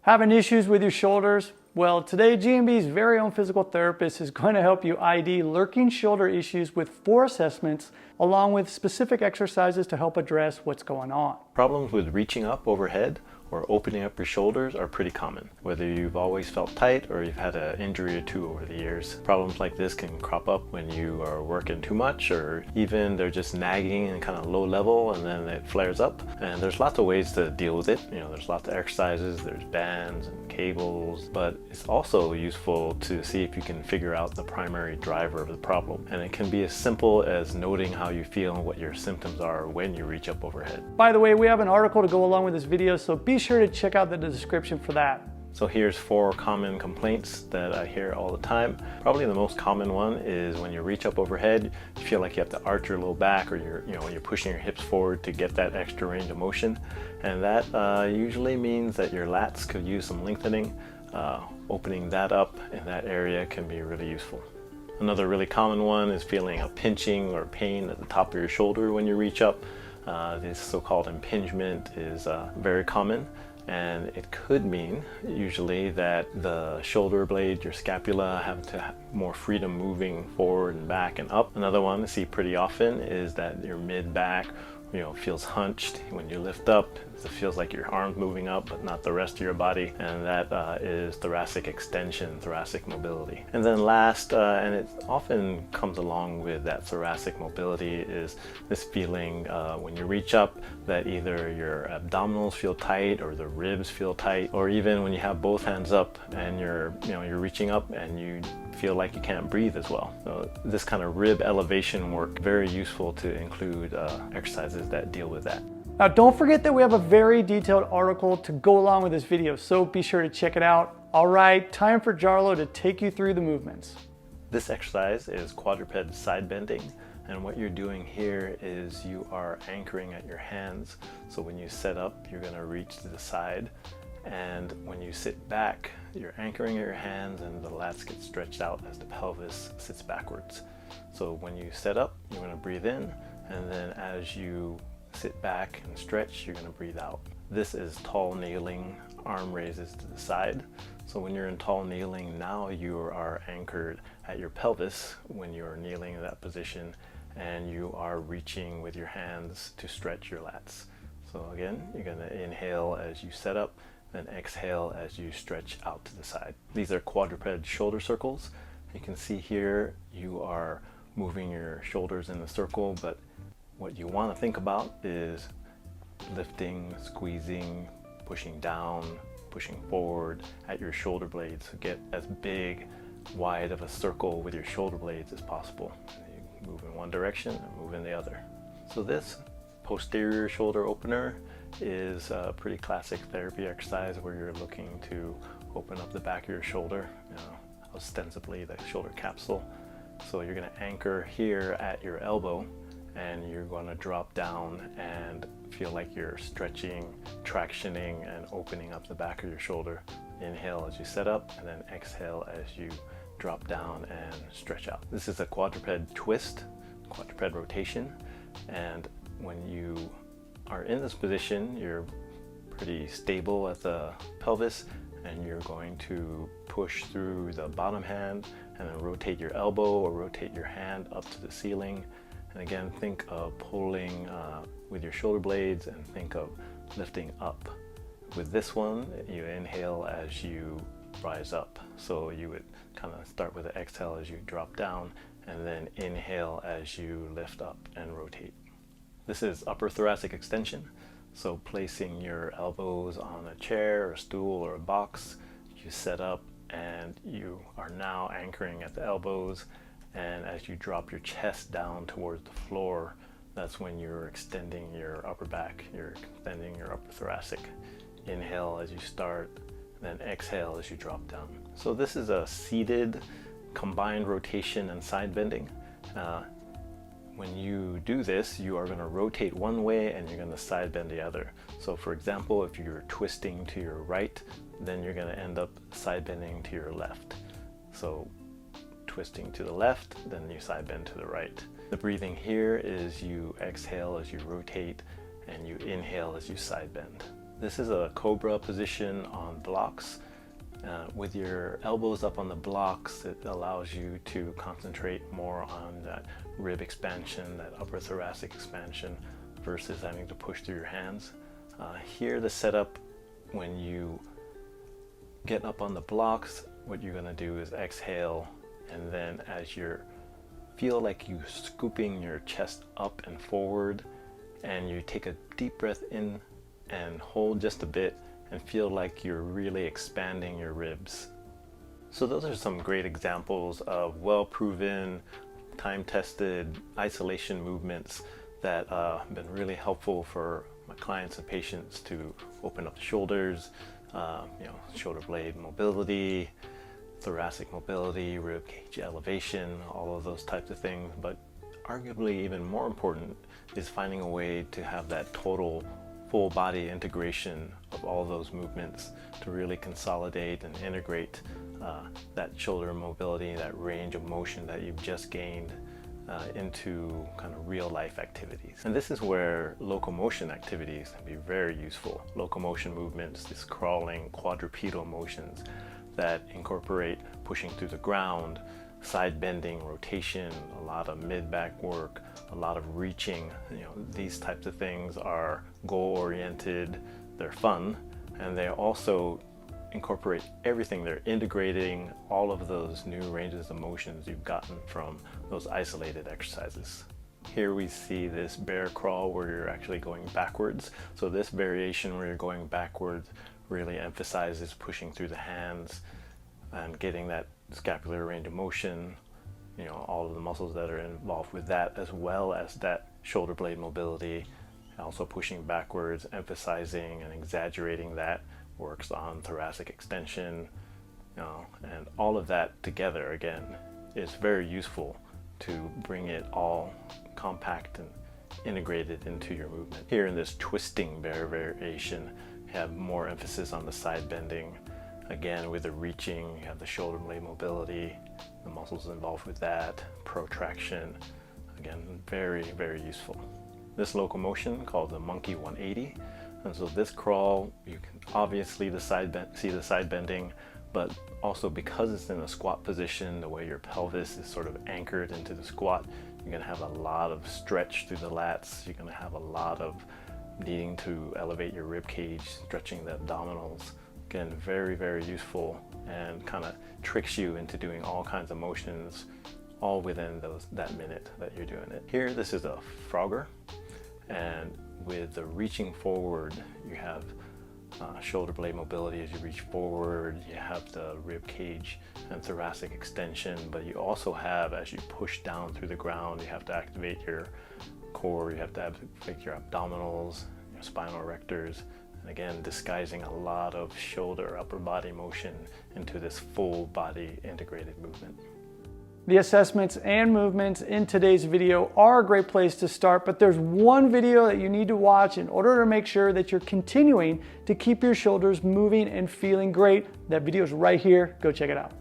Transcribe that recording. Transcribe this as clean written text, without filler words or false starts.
Having issues with your shoulders? Well, today GMB's very own physical therapist is going to help you ID lurking shoulder issues with 4 assessments, along with specific exercises to help address what's going on. Problems with reaching up overhead or opening up your shoulders are pretty common, whether you've always felt tight or you've had an injury or two over the years. Problems like this can crop up when you are working too much, or even they're just nagging and kind of low level and then it flares up. And there's lots of ways to deal with it. You know, there's lots of exercises, there's bands and cables, but it's also useful to see if you can figure out the primary driver of the problem. And it can be as simple as noting how you feel and what your symptoms are when you reach up overhead. By the way, we have an article to go along with this video, so be sure to check out the description for that. So here's 4 common complaints that I hear all the time. Probably the most common one is when you reach up overhead, you feel like you have to arch your low back, or you're pushing your hips forward to get that extra range of motion. And that usually means that your lats could use some lengthening. Opening that up in that area can be really useful. Another really common one is feeling a pinching or pain at the top of your shoulder when you reach up. This so-called impingement is very common, and it could mean usually that the shoulder blade, your scapula, have to have more freedom moving forward and back and up. Another one I see pretty often is that your mid-back feels hunched when you lift up. It feels like your arm's moving up but not the rest of your body, and that is thoracic extension, thoracic mobility. And then last, and it often comes along with that thoracic mobility, is this feeling when you reach up that either your abdominals feel tight or the ribs feel tight, or even when you have both hands up and you're reaching up and you feel like you can't breathe as well. So this kind of rib elevation work, very useful to include exercises that deal with that. Now don't forget that we have a very detailed article to go along with this video, so be sure to check it out. All right, time for Jarlo to take you through the movements. This exercise is quadruped side-bending, and what you're doing here is you are anchoring at your hands. So when you set up, you're going to reach to the side, and when you sit back, you're anchoring at your hands and the lats get stretched out as the pelvis sits backwards. So when you set up, you're going to breathe in, and then as you sit back and stretch, you're going to breathe out. This is tall kneeling, arm raises to the side. So when you're in tall kneeling, now you are anchored at your pelvis when you're kneeling in that position, and you are reaching with your hands to stretch your lats. So again, you're going to inhale as you set up, then exhale as you stretch out to the side. These are quadruped shoulder circles. You can see here you are moving your shoulders in a circle, but what you want to think about is lifting, squeezing, pushing down, pushing forward at your shoulder blades. So get as big, wide of a circle with your shoulder blades as possible. You move in one direction and move in the other. So this posterior shoulder opener is a pretty classic therapy exercise where you're looking to open up the back of your shoulder, ostensibly the shoulder capsule. So you're going to anchor here at your elbow, and you're going to drop down and feel like you're stretching, tractioning, and opening up the back of your shoulder. Inhale as you set up, and then exhale as you drop down and stretch out. This is a quadruped twist, quadruped rotation, and when you are in this position, you're pretty stable at the pelvis, and you're going to push through the bottom hand and then rotate your elbow or rotate your hand up to the ceiling. And again, think of pulling with your shoulder blades, and think of lifting up. With this one, you inhale as you rise up. So you would kind of start with an exhale as you drop down, and then inhale as you lift up and rotate. This is upper thoracic extension. So placing your elbows on a chair, or a stool, or a box, you set up and you are now anchoring at the elbows. And as you drop your chest down towards the floor, that's when you're extending your upper back, you're extending your upper thoracic. Inhale as you start, then exhale as you drop down. So this is a seated combined rotation and side bending. When you do this, you are going to rotate one way and you're going to side bend the other. So for example, if you're twisting to your right, then you're going to end up side bending to your left. So twisting to the left, then you side bend to the right. The breathing here is you exhale as you rotate and you inhale as you side bend. This is a Cobra position on blocks. With your elbows up on the blocks, it allows you to concentrate more on that rib expansion, that upper thoracic expansion, versus having to push through your hands. Here, the setup, when you get up on the blocks, what you're going to do is exhale, and then as you feel like you scooping your chest up and forward, and you take a deep breath in and hold just a bit and feel like you're really expanding your ribs. So those are some great examples of well-proven, time-tested isolation movements that have been really helpful for my clients and patients to open up the shoulders, shoulder blade mobility, thoracic mobility, rib cage elevation, all of those types of things. But arguably even more important is finding a way to have that total full body integration of all those movements to really consolidate and integrate that shoulder mobility, that range of motion that you've just gained into kind of real life activities. And this is where locomotion activities can be very useful. Locomotion movements, these crawling quadrupedal motions that incorporate pushing through the ground, side bending, rotation, a lot of mid-back work, a lot of reaching. These types of things are goal-oriented, they're fun, and they also incorporate everything. They're integrating all of those new ranges of motions you've gotten from those isolated exercises. Here we see this bear crawl where you're actually going backwards. So this variation where you're going backwards really emphasizes pushing through the hands and getting that scapular range of motion, all of the muscles that are involved with that, as well as that shoulder blade mobility. Also pushing backwards, emphasizing and exaggerating that, works on thoracic extension, and all of that together, again, is very useful to bring it all compact and integrated into your movement. Here in this twisting bear variation, you have more emphasis on the side bending. Again, with the reaching, you have the shoulder blade mobility, the muscles involved with that, protraction. Again, very, very useful. This locomotion called the monkey 180. And so this crawl, you can obviously see the side bending, but also because it's in a squat position, the way your pelvis is sort of anchored into the squat, you're gonna have a lot of stretch through the lats. You're gonna have a lot of needing to elevate your rib cage, stretching the abdominals. Again, very, very useful, and kind of tricks you into doing all kinds of motions all within that minute that you're doing it. Here, this is a Frogger, and with the reaching forward, you have shoulder blade mobility as you reach forward. You have the rib cage and thoracic extension, but you also have, as you push down through the ground, you have to activate your core, you have to activate your abdominals, your spinal erectors, and again, disguising a lot of shoulder, upper body motion into this full body integrated movement. The assessments and movements in today's video are a great place to start, but there's one video that you need to watch in order to make sure that you're continuing to keep your shoulders moving and feeling great. That video is right here. Go check it out.